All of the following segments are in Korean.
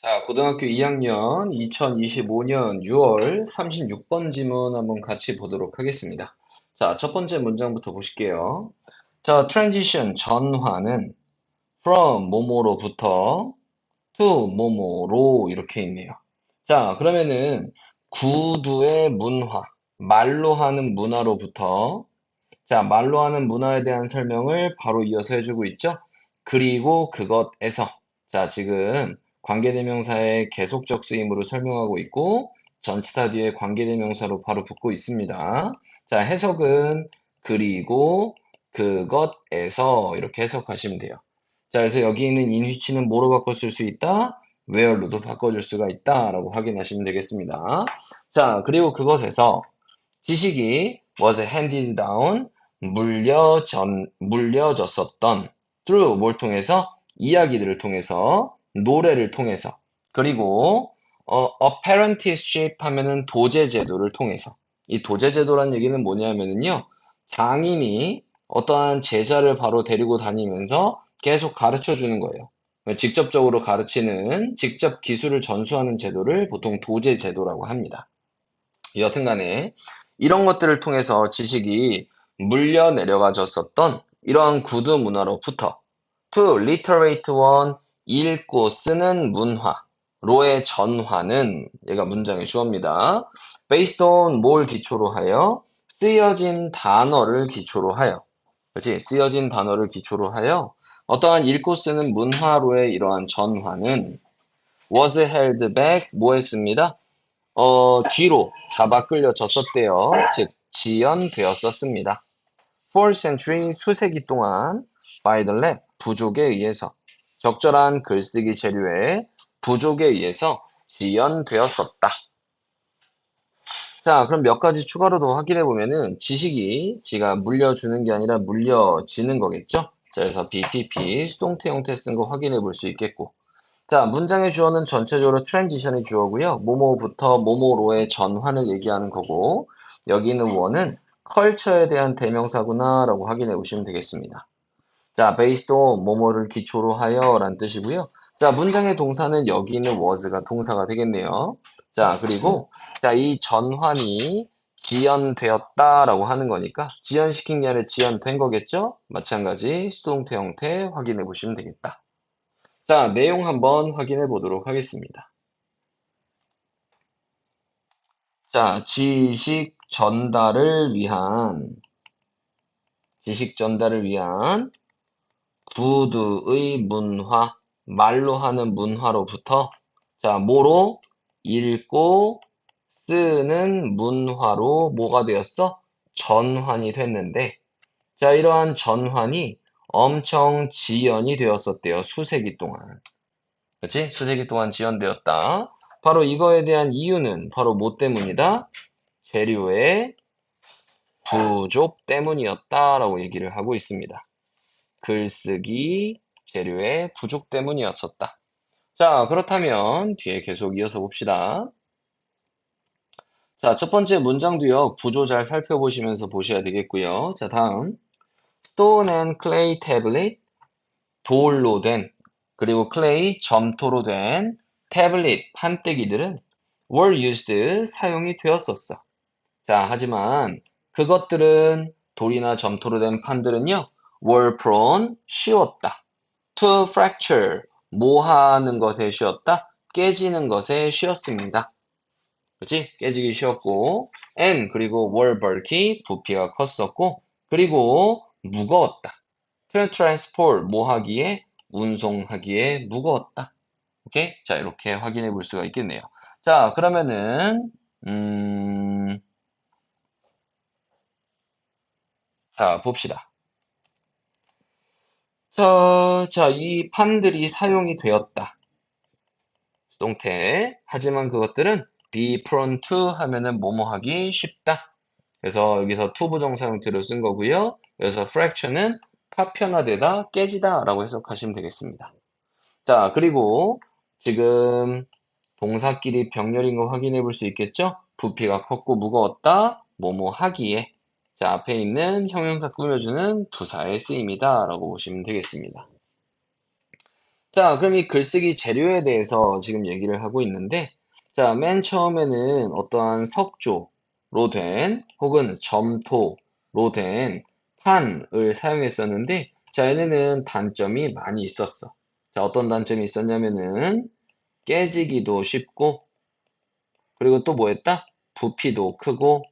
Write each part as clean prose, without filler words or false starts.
자, 고등학교 2학년 2025년 6월 36번 지문 한번 같이 보도록 하겠습니다. 자, 첫 번째 문장부터 보실게요. 자, transition 전환은 from 뭐뭐로부터 to 뭐뭐로 이렇게 있네요. 자, 그러면은 구두의 문화, 말로 하는 문화로부터 자, 말로 하는 문화에 대한 설명을 바로 이어서 해주고 있죠? 그리고 그것에서. 자, 지금 관계대명사의 계속적 쓰임으로 설명하고 있고, 전치사 뒤에 관계대명사로 바로 붙고 있습니다. 자, 해석은 그리고 그것에서 이렇게 해석하시면 돼요. 자, 그래서 여기 있는 in which는 뭐로 바꿔 쓸 수 있다? where로도 바꿔줄 수가 있다라고 확인하시면 되겠습니다. 자, 그리고 그것에서 지식이 was handed down, 물려졌었던 through 뭘 통해서? 이야기들을 통해서, 노래를 통해서, 그리고 apprenticeship 하면은 도제제도를 통해서. 이 도제제도란 얘기는 뭐냐면은요, 장인이 어떠한 제자를 바로 데리고 다니면서 계속 가르쳐 주는 거예요. 직접적으로 가르치는, 직접 기술을 전수하는 제도를 보통 도제제도라고 합니다. 여튼 간에 이런 것들을 통해서 지식이 물려 내려가졌었던 이러한 구두 문화로부터 to literate one 읽고 쓰는 문화로의 전환은 얘가 문장의 주어입니다. based on 뭘 기초로 하여 쓰여진 단어를 기초로 하여 그렇지? 쓰여진 단어를 기초로 하여 어떠한 읽고 쓰는 문화로의 이러한 전환은 was held back 뭐 했습니다? 뒤로 잡아 끌려졌었대요. 즉, 지연되었었습니다. For century 수세기 동안 by the lab 부족에 의해서 적절한 글쓰기 재료에 부족에 의해서 지연되었었다. 자, 그럼 몇 가지 추가로 더 확인해 보면은 지식이 지가 물려주는 게 아니라 물려지는 거겠죠? 자, 그래서 BPP 수동태 형태 쓴 거 확인해 볼 수 있겠고 자, 문장의 주어는 전체적으로 트랜지션이 주어고요. 뭐뭐부터 뭐뭐로의 전환을 얘기하는 거고 여기 있는 원은 컬처에 대한 대명사구나 라고 확인해 보시면 되겠습니다. 자, based on 뭐뭐를 기초로 하여 라는 뜻이고요. 자, 문장의 동사는 여기 있는 was가 동사가 되겠네요. 자, 그리고 자, 이 전환이 지연되었다라고 하는 거니까 지연시킨 게 아니라 지연된 거겠죠? 마찬가지 수동태 형태 확인해 보시면 되겠다. 자, 내용 한번 확인해 보도록 하겠습니다. 자, 지식 전달을 위한 구두의 문화, 말로 하는 문화로부터, 자, 뭐로? 읽고 쓰는 문화로 뭐가 되었어? 전환이 됐는데, 자, 이러한 전환이 엄청 지연이 되었었대요. 수세기 동안. 그치? 수세기 동안 지연되었다. 바로 이거에 대한 이유는 바로 뭐 때문이다? 재료의 부족 때문이었다라고 얘기를 하고 있습니다. 글쓰기 재료의 부족 때문이었었다. 자, 그렇다면 뒤에 계속 이어서 봅시다. 자, 첫 번째 문장도요, 구조 잘 살펴보시면서 보셔야 되겠고요. 자, 다음. Stone and clay tablet, 돌로 된, 그리고 clay, 점토로 된 태블릿, 판때기들은 were used, 사용이 되었었어. 자, 하지만 그것들은 돌이나 점토로 된 판들은요, were prone, 쉬웠다. to fracture, 모하는 것에 쉬웠다. 깨지는 것에 쉬웠습니다. 그치? 깨지기 쉬웠고, and, 그리고 were bulky, 부피가 컸었고, 그리고 무거웠다. to transport, 모하기에, 운송하기에 무거웠다. 오케이? 자, 이렇게 확인해 볼 수가 있겠네요. 자, 그러면은, 자, 봅시다. 자, 이 판들이 사용이 되었다. 수동태. 하지만 그것들은 be prone to 하면은 뭐뭐 하기 쉽다. 그래서 여기서 to 부정사 형태로 쓴 거고요. 그래서 fracture는 파편화되다, 깨지다 라고 해석하시면 되겠습니다. 자, 그리고 지금 동사끼리 병렬인 거 확인해 볼 수 있겠죠? 부피가 컸고 무거웠다, 뭐뭐 하기에. 자, 앞에 있는 형용사 꾸며주는 부사의 쓰임이다 라고 보시면 되겠습니다. 자, 그럼 이 글쓰기 재료에 대해서 지금 얘기를 하고 있는데, 자, 맨 처음에는 어떠한 석조로 된, 혹은 점토로 된 판을 사용했었는데, 자, 얘네는 단점이 많이 있었어. 자, 어떤 단점이 있었냐면은, 깨지기도 쉽고, 그리고 또 뭐 했다? 부피도 크고,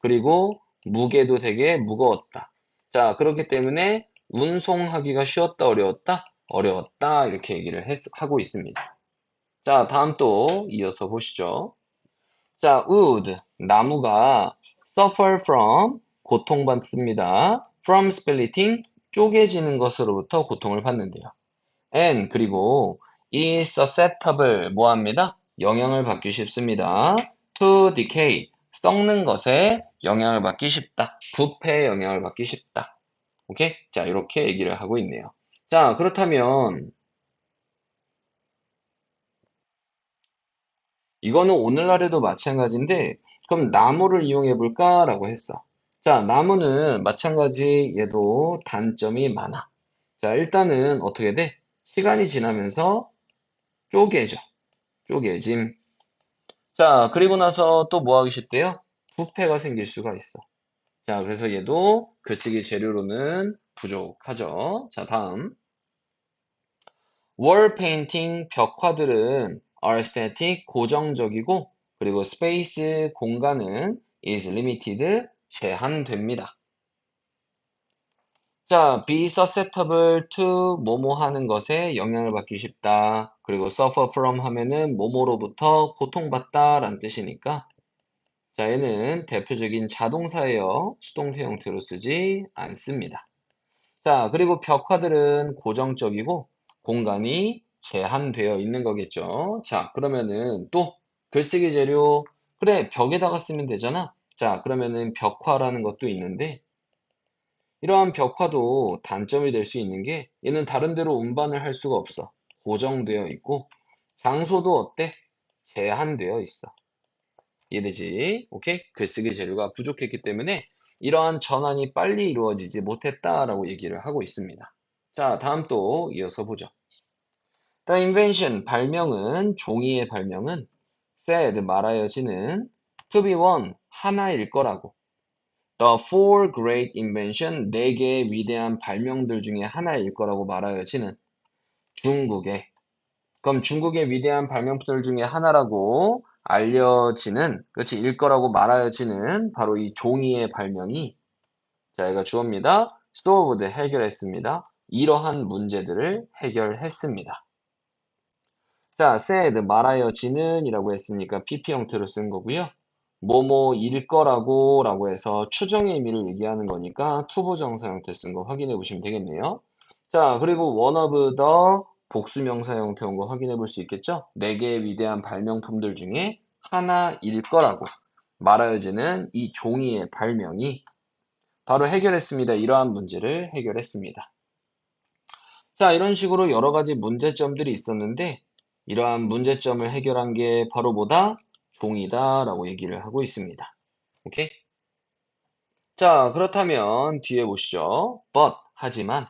그리고 무게도 되게 무거웠다. 자, 그렇기 때문에 운송하기가 쉬웠다, 어려웠다? 어려웠다. 이렇게 얘기를 하고 있습니다. 자, 다음 또 이어서 보시죠. 자, wood, 나무가 suffer from, 고통받습니다. from splitting, 쪼개지는 것으로부터 고통을 받는데요. and, 그리고 is susceptible, 뭐합니다? 영향을 받기 쉽습니다. to decay, 썩는 것에 영향을 받기 쉽다. 부패에 영향을 받기 쉽다. 오케이? 자, 이렇게 얘기를 하고 있네요. 자, 그렇다면 이거는 오늘날에도 마찬가지인데, 그럼 나무를 이용해 볼까라고 했어. 자, 나무는 마찬가지 얘도 단점이 많아. 자, 일단은 어떻게 돼? 시간이 지나면서 쪼개져. 쪼개짐. 자, 그리고 나서 또 뭐 하기 쉽대요? 부패가 생길 수가 있어. 자, 그래서 얘도 글쓰기 재료로는 부족하죠. 자, 다음. 월 페인팅, 벽화들은 are static, 고정적이고, 그리고 space, 공간은 is limited, 제한됩니다. 자, be susceptible to 뭐뭐 하는 것에 영향을 받기 쉽다. 그리고 suffer from 하면은 뭐뭐로부터 고통받다 라는 뜻이니까, 자, 얘는 대표적인 자동사예요. 수동태 형태로 쓰지 않습니다. 자, 그리고 벽화들은 고정적이고 공간이 제한되어 있는 거겠죠. 자, 그러면은 또 글쓰기 재료, 그래, 벽에다가 쓰면 되잖아. 자, 그러면은 벽화라는 것도 있는데 이러한 벽화도 단점이 될 수 있는 게 얘는 다른 데로 운반을 할 수가 없어. 고정되어 있고 장소도 어때? 제한되어 있어. 이해되지? 오케이? 글쓰기 재료가 부족했기 때문에 이러한 전환이 빨리 이루어지지 못했다라고 얘기를 하고 있습니다. 자, 다음 또 이어서 보죠. The invention, 발명은, 종이의 발명은 said, 말하여지는 to be one, 하나일 거라고. The four great invention, 네 개의 위대한 발명들 중에 하나일 거라고 말하여지는 중국의, 그럼 중국의 위대한 발명품들 중에 하나라고 알려지는, 그렇지, 일 거라고 말하여지는 바로 이 종이의 발명이, 자, 얘가 주어입니다. solved, 해결했습니다. 이러한 문제들을 해결했습니다. 자, said, 말하여지는 이라고 했으니까 PP 형태로 쓴 거고요. 뭐뭐일 거라고 라고 해서 추정의 의미를 얘기하는 거니까 투부정사 형태 쓴 거 확인해 보시면 되겠네요. 자, 그리고 one of the 복수명사 형태 온 거 확인해 볼 수 있겠죠? 네 개의 위대한 발명품들 중에 하나일 거라고 말하여지는 이 종이의 발명이 바로 해결했습니다. 이러한 문제를 해결했습니다. 자, 이런 식으로 여러 가지 문제점들이 있었는데 이러한 문제점을 해결한 게 바로 뭐다? 종이다라고 얘기를 하고 있습니다. 오케이? 자, 그렇다면 뒤에 보시죠. But, 하지만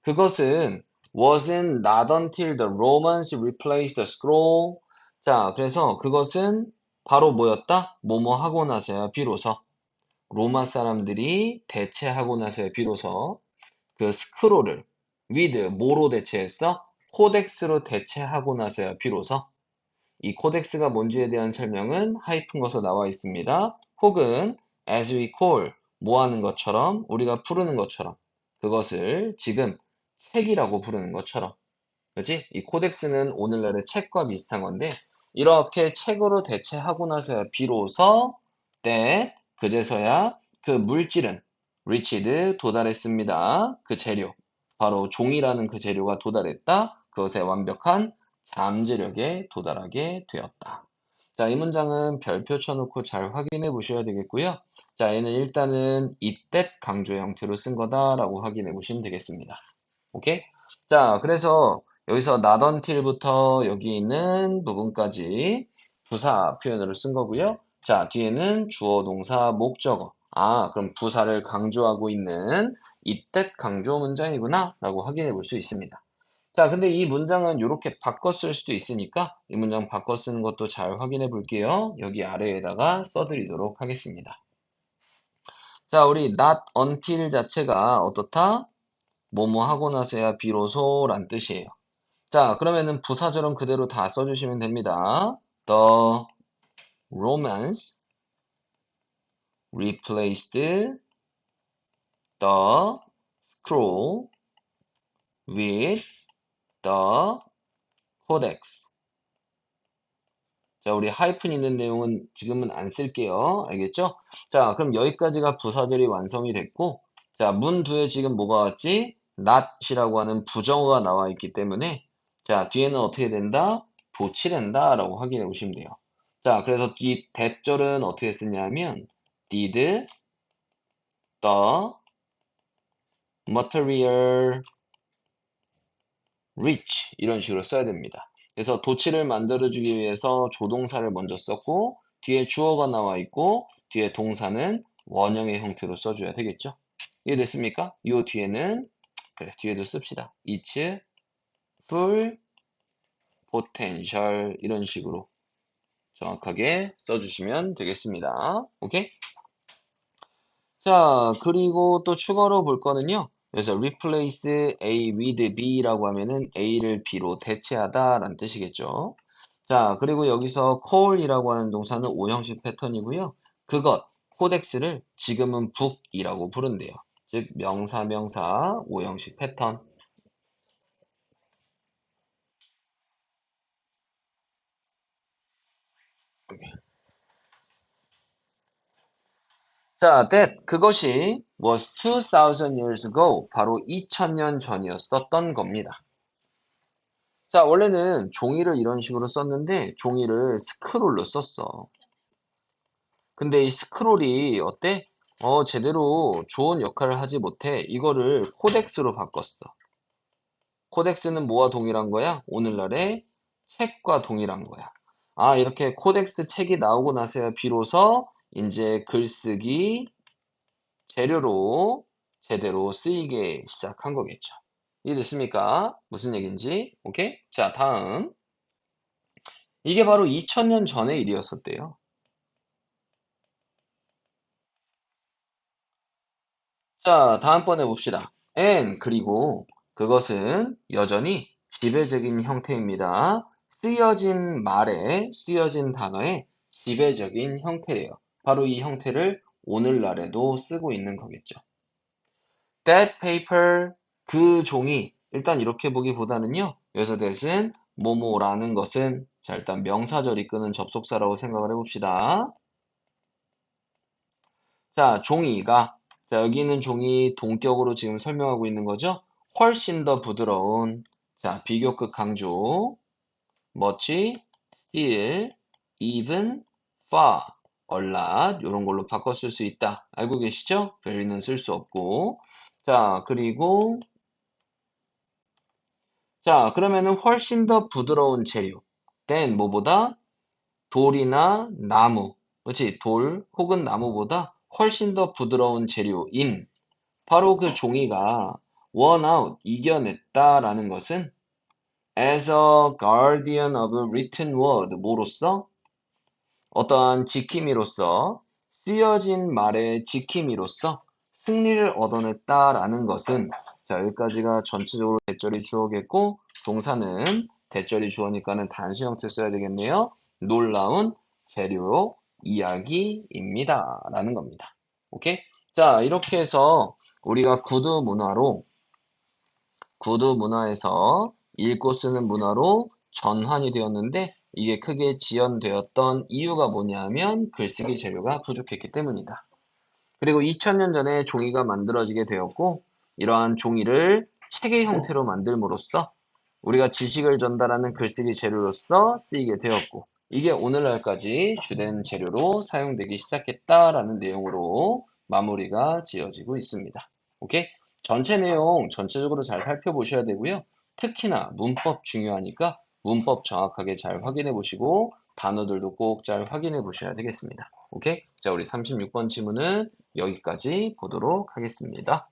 그것은 wasn't not until the Romans replaced the scroll. 자, 그래서 그것은 바로 뭐였다? 뭐뭐 하고 나서야 비로소 로마 사람들이 대체하고 나서야 비로소 그 스크롤을 with 뭐로 대체했어? 코덱스로 대체하고 나서야 비로소 이 코덱스가 뭔지에 대한 설명은 하이픈 것으로 나와 있습니다. 혹은 as we call 뭐 하는 것처럼 우리가 부르는 것처럼 그것을 지금 책이라고 부르는 것처럼 그렇지? 이 코덱스는 오늘날의 책과 비슷한 건데 이렇게 책으로 대체하고 나서야 비로소 때 그제서야 그 물질은 reached 도달했습니다. 그 재료 바로 종이라는 그 재료가 도달했다. 그것의 완벽한 잠재력에 도달하게 되었다. 자, 이 문장은 별표 쳐놓고 잘 확인해 보셔야 되겠고요. 자, 얘는 일단은 이때 강조 형태로 쓴 거다라고 확인해 보시면 되겠습니다. 오케이? 자, 그래서 여기서 not until부터 여기 있는 부분까지 부사 표현으로 쓴 거고요. 자, 뒤에는 주어, 동사, 목적어. 아, 그럼 부사를 강조하고 있는 이때 강조 문장이구나 라고 확인해 볼 수 있습니다. 자, 근데 이 문장은 이렇게 바꿔 쓸 수도 있으니까 이 문장 바꿔 쓰는 것도 잘 확인해 볼게요. 여기 아래에다가 써드리도록 하겠습니다. 자, 우리 not until 자체가 어떻다? 뭐뭐 하고 나서야 비로소 란 뜻이에요. 자, 그러면은 부사절은 그대로 다 써주시면 됩니다. The romance replaced the scroll with the codex. 자, 우리 하이픈 있는 내용은 지금은 안 쓸게요. 알겠죠? 자, 그럼 여기까지가 부사절이 완성이 됐고, 자, 문 뒤에 지금 뭐가 왔지? not이라고 하는 부정어가 나와 있기 때문에, 자, 뒤에는 어떻게 된다? 도치된다 라고 확인해 보시면 돼요. 자, 그래서 이 대절은 어떻게 쓰냐면, did the material reach 이런 식으로 써야 됩니다. 그래서 도치를 만들어주기 위해서 조동사를 먼저 썼고 뒤에 주어가 나와 있고 뒤에 동사는 원형의 형태로 써줘야 되겠죠. 이해됐습니까? 이 뒤에는 그래 뒤에도 씁시다. It's full potential 이런 식으로 정확하게 써주시면 되겠습니다. 오케이? 자, 그리고 또 추가로 볼 거는요. 그래서 replace A with B라고 하면은 A를 B로 대체하다 라는 뜻이겠죠. 자, 그리고 여기서 call이라고 하는 동사는 오형식 패턴이고요. 그것, codex를 지금은 book이라고 부른대요. 즉, 명사, 명사, 오형식 패턴. 자, that, 그것이 was 2000 years ago. 바로 2000년 전이었었던 겁니다. 자, 원래는 종이를 이런 식으로 썼는데 종이를 스크롤로 썼어. 근데 이 스크롤이 어때? 제대로 좋은 역할을 하지 못해. 이거를 코덱스로 바꿨어. 코덱스는 뭐와 동일한 거야? 오늘날의 책과 동일한 거야. 아, 이렇게 코덱스 책이 나오고 나서야 비로소 이제 글쓰기 재료로 제대로 쓰이게 시작한 거겠죠. 이해됐습니까? 무슨 얘기인지? 오케이? 자, 다음. 이게 바로 2000년 전의 일이었었대요. 자, 다음번에 봅시다. and 그리고 그것은 여전히 지배적인 형태입니다. 쓰여진 말에 쓰여진 단어의 지배적인 형태예요. 바로 이 형태를 오늘날에도 쓰고 있는 거겠죠. That paper 그 종이 일단 이렇게 보기보다는요. 여기서 that은 뭐뭐라는 것은 자 일단 명사절 이끄는 접속사라고 생각을 해봅시다. 자, 종이가 자, 여기 있는 종이 동격으로 지금 설명하고 있는 거죠. 훨씬 더 부드러운 자, 비교급 강조 much, still, even, far, a lot 이런 걸로 바꿔 쓸 수 있다. 알고 계시죠? very는 쓸 수 없고 자, 그리고 자, 그러면은 훨씬 더 부드러운 재료 than 뭐보다 돌이나 나무 그렇지? 돌 혹은 나무보다 훨씬 더 부드러운 재료인 바로 그 종이가 won out, 이겨냈다라는 것은 as a guardian of written word, 뭐로써? 어떠한 지킴이로서, 쓰여진 말의 지킴이로서 승리를 얻어냈다라는 것은 자, 여기까지가 전체적으로 대절이 주어겠고 동사는 대절이 주어니까는 단수 형태 써야 되겠네요. 놀라운 재료 이야기입니다. 라는 겁니다. 오케이? 자, 이렇게 해서 우리가 구두 문화에서 읽고 쓰는 문화로 전환이 되었는데 이게 크게 지연되었던 이유가 뭐냐면 글쓰기 재료가 부족했기 때문이다. 그리고 2000년 전에 종이가 만들어지게 되었고 이러한 종이를 책의 형태로 만들므로써 우리가 지식을 전달하는 글쓰기 재료로서 쓰이게 되었고 이게 오늘날까지 주된 재료로 사용되기 시작했다라는 내용으로 마무리가 지어지고 있습니다. 오케이? 전체 내용 전체적으로 잘 살펴보셔야 되고요. 특히나 문법 중요하니까 문법 정확하게 잘 확인해 보시고 단어들도 꼭 잘 확인해 보셔야 되겠습니다. 오케이? 자, 우리 36번 지문은 여기까지 보도록 하겠습니다.